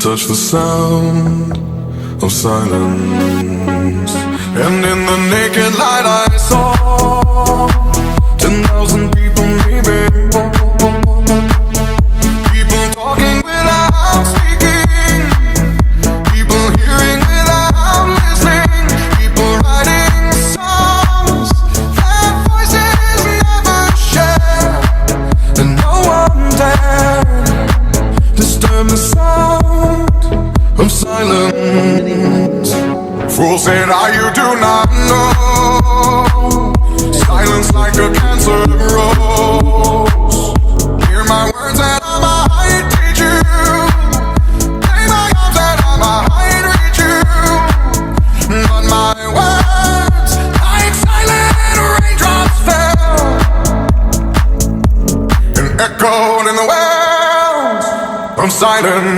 touch the sound of silence. And in the naked light I saw 10,000 people maybe. People talking without speaking, people hearing without listening, people writing songs that voices never share. And no one dared disturb the sound of silence. Fool said, you do not know. Silence like a cancer grows. Hear my words and I might teach you. Play my arms and I might reach you. But my words, like silent raindrops, fell and echoed in the wells of silence.